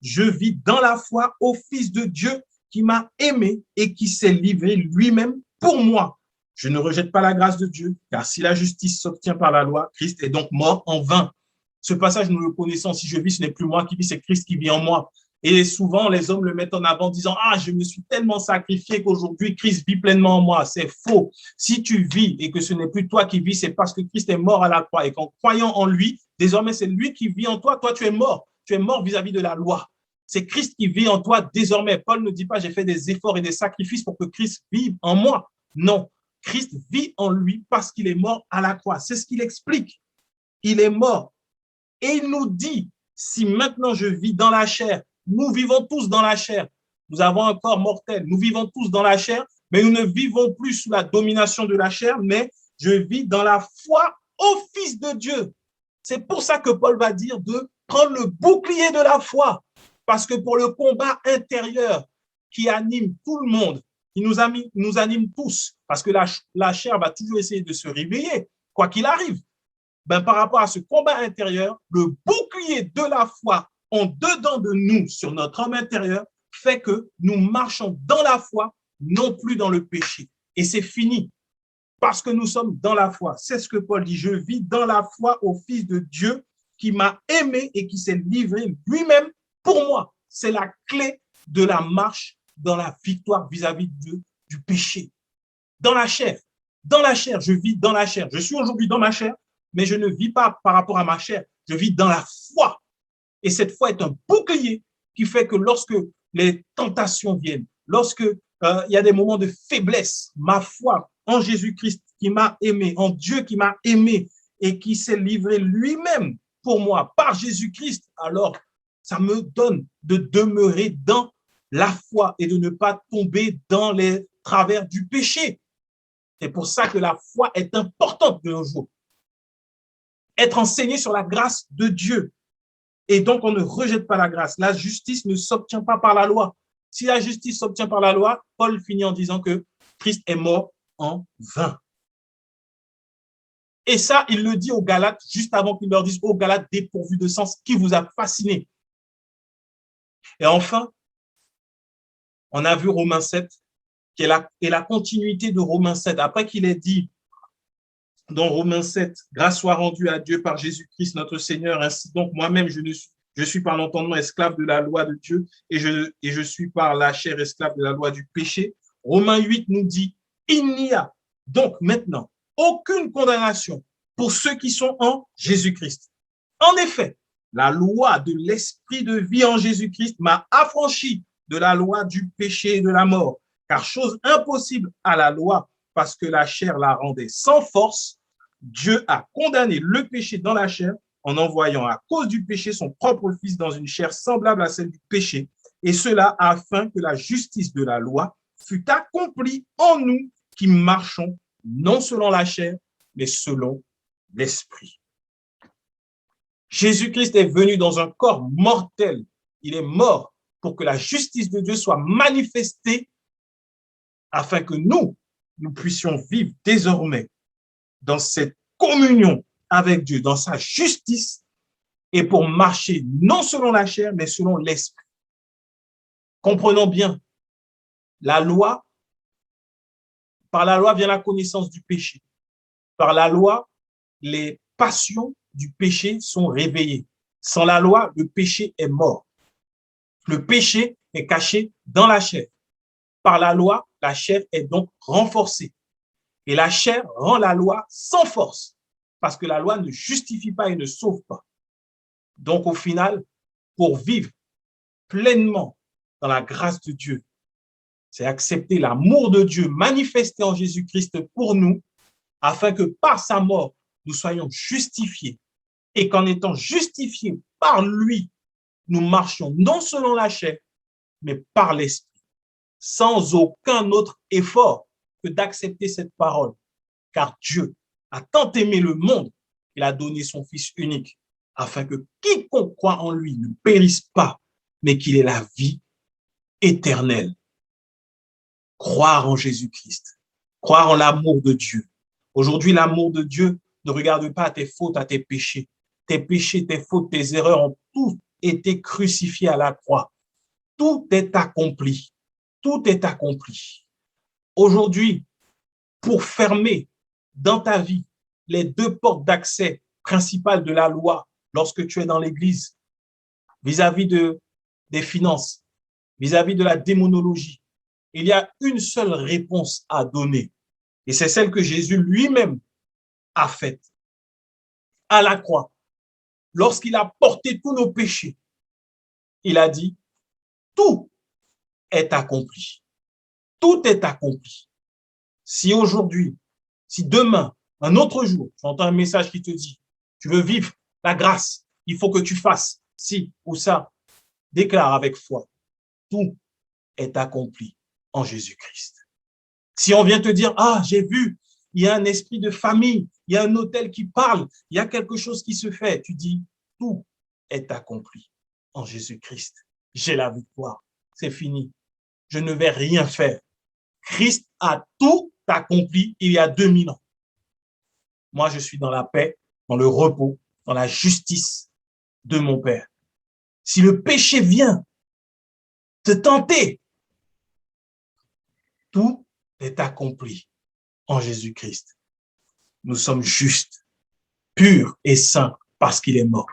je vis dans la foi au Fils de Dieu qui m'a aimé et qui s'est livré lui-même pour moi. Je ne rejette pas la grâce de Dieu, car si la justice s'obtient par la loi, Christ est donc mort en vain. Ce passage, nous le connaissons. Si je vis, ce n'est plus moi qui vis, c'est Christ qui vit en moi. Et souvent, les hommes le mettent en avant en disant « Ah, je me suis tellement sacrifié qu'aujourd'hui, Christ vit pleinement en moi. » C'est faux. Si tu vis et que ce n'est plus toi qui vis, c'est parce que Christ est mort à la croix et qu'en croyant en lui, désormais, c'est lui qui vit en toi. Toi, tu es mort. Tu es mort vis-à-vis de la loi. C'est Christ qui vit en toi désormais. Paul ne dit pas « J'ai fait des efforts et des sacrifices pour que Christ vive en moi. » Non. Christ vit en lui parce qu'il est mort à la croix. C'est ce qu'il explique. Il est mort. Et il nous dit, si maintenant je vis dans la chair, nous vivons tous dans la chair, nous avons un corps mortel, nous vivons tous dans la chair, Mais nous ne vivons plus sous la domination de la chair, mais je vis dans la foi au Fils de Dieu. C'est pour ça que Paul va dire de prendre le bouclier de la foi. Parce que pour le combat intérieur qui anime tout le monde, qui nous anime tous, parce que la chair va toujours essayer de se réveiller, quoi qu'il arrive. Ben, par rapport à ce combat intérieur, le bouclier de la foi en dedans de nous, sur notre homme intérieur, fait que nous marchons dans la foi, non plus dans le péché. Et c'est fini, parce que nous sommes dans la foi. C'est ce que Paul dit, je vis dans la foi au Fils de Dieu qui m'a aimé et qui s'est livré lui-même pour moi. C'est la clé de la marche dans la victoire vis-à-vis du péché. Dans la chair, je vis dans la chair. Je suis aujourd'hui dans ma chair, mais je ne vis pas par rapport à ma chair. Je vis dans la foi. Et cette foi est un bouclier qui fait que lorsque les tentations viennent, lorsque il y a des moments de faiblesse, ma foi en Jésus-Christ qui m'a aimé, en Dieu qui m'a aimé et qui s'est livré lui-même pour moi par Jésus-Christ, alors ça me donne de demeurer dans la foi et de ne pas tomber dans les travers du péché. C'est pour ça que la foi est importante de nos jours. Être enseigné sur la grâce de Dieu. Et donc, on ne rejette pas la grâce. La justice ne s'obtient pas par la loi. Si la justice s'obtient par la loi, Paul finit en disant que Christ est mort en vain. Et ça, il le dit aux Galates, juste avant qu'il leur dise aux Galates dépourvus de sens, qui vous a fasciné. Et enfin, on a vu Romains 7, qui est la continuité de Romains 7. Après qu'il ait dit dans Romains 7, grâce soit rendue à Dieu par Jésus-Christ notre Seigneur, ainsi donc moi-même je suis par l'entendement esclave de la loi de Dieu et je suis par la chair esclave de la loi du péché. Romains 8 nous dit, il n'y a donc maintenant aucune condamnation pour ceux qui sont en Jésus-Christ. En effet, la loi de l'esprit de vie en Jésus-Christ m'a affranchi de la loi du péché et de la mort, car chose impossible à la loi, parce que la chair la rendait sans force, Dieu a condamné le péché dans la chair en envoyant à cause du péché son propre Fils dans une chair semblable à celle du péché, et cela afin que la justice de la loi fût accomplie en nous qui marchons non selon la chair, mais selon l'esprit. Jésus-Christ est venu dans un corps mortel. Il est mort pour que la justice de Dieu soit manifestée afin que nous puissions vivre désormais dans cette communion avec Dieu, dans sa justice, et pour marcher non selon la chair, mais selon l'esprit. Comprenons bien, par la loi vient la connaissance du péché. Par la loi, les passions du péché sont réveillées. Sans la loi, le péché est mort. Le péché est caché dans la chair. Par la loi, la chair est donc renforcée. Et la chair rend la loi sans force, parce que la loi ne justifie pas et ne sauve pas. Donc, au final, pour vivre pleinement dans la grâce de Dieu, c'est accepter l'amour de Dieu manifesté en Jésus-Christ pour nous, afin que par sa mort, nous soyons justifiés. Et qu'en étant justifiés par lui, nous marchions non selon la chair, mais par l'esprit, sans aucun autre effort que d'accepter cette parole. Car Dieu a tant aimé le monde qu'il a donné son Fils unique, afin que quiconque croit en lui ne périsse pas, mais qu'il ait la vie éternelle. Croire en Jésus-Christ, croire en l'amour de Dieu. Aujourd'hui, l'amour de Dieu ne regarde pas à tes fautes, à tes péchés. Tes péchés, tes fautes, tes erreurs ont tous été crucifiés à la croix. Tout est accompli. Tout est accompli. Aujourd'hui, pour fermer dans ta vie les deux portes d'accès principales de la loi lorsque tu es dans l'Église, vis-à-vis des finances, vis-à-vis de la démonologie, il y a une seule réponse à donner. Et c'est celle que Jésus lui-même a faite à la croix. Lorsqu'il a porté tous nos péchés, il a dit, tout est accompli. Tout est accompli. Si aujourd'hui, si demain, un autre jour, tu entends un message qui te dit, tu veux vivre la grâce, il faut que tu fasses ci ou ça, déclare avec foi, tout est accompli en Jésus-Christ. Si on vient te dire, ah, j'ai vu, il y a un esprit de famille, il y a un autel qui parle, il y a quelque chose qui se fait, tu dis, tout est accompli en Jésus-Christ. J'ai la victoire. C'est fini. Je ne vais rien faire. Christ a tout accompli il y a 2000 ans. Moi, je suis dans la paix, dans le repos, dans la justice de mon Père. Si le péché vient te tenter, tout est accompli en Jésus-Christ. Nous sommes justes, purs et saints parce qu'il est mort.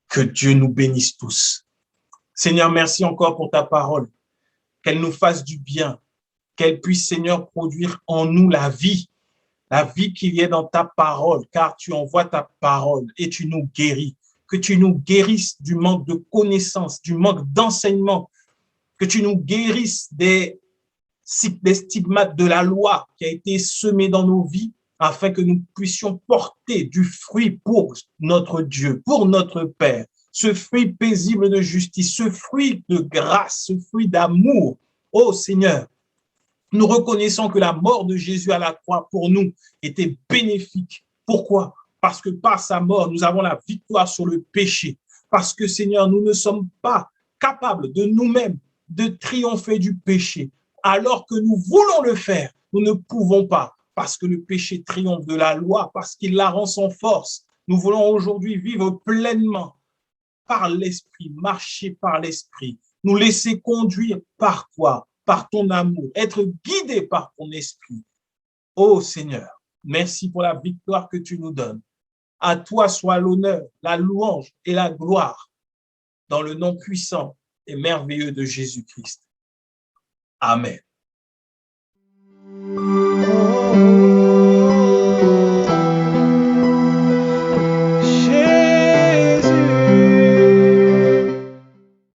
Que Dieu nous bénisse tous. Seigneur, merci encore pour ta parole. Qu'elle nous fasse du bien, qu'elle puisse, Seigneur, produire en nous la vie qu'il y ait dans ta parole, car tu envoies ta parole et tu nous guéris. Que tu nous guérisses du manque de connaissances, du manque d'enseignement, que tu nous guérisses des stigmates de la loi qui a été semé dans nos vies, afin que nous puissions porter du fruit pour notre Dieu, pour notre Père, ce fruit paisible de justice, ce fruit de grâce, ce fruit d'amour. Oh Seigneur, nous reconnaissons que la mort de Jésus à la croix pour nous était bénéfique. Pourquoi? Parce que par sa mort, nous avons la victoire sur le péché. Parce que, Seigneur, nous ne sommes pas capables de nous-mêmes de triompher du péché. Alors que nous voulons le faire, nous ne pouvons pas. Parce que le péché triomphe de la loi, parce qu'il la rend sans force. Nous voulons aujourd'hui vivre pleinement par l'Esprit, marcher par l'Esprit, nous laisser conduire par toi, par ton amour, être guidés par ton Esprit. Oh Seigneur, merci pour la victoire que tu nous donnes. À toi soit l'honneur, la louange et la gloire dans le nom puissant et merveilleux de Jésus-Christ. Amen.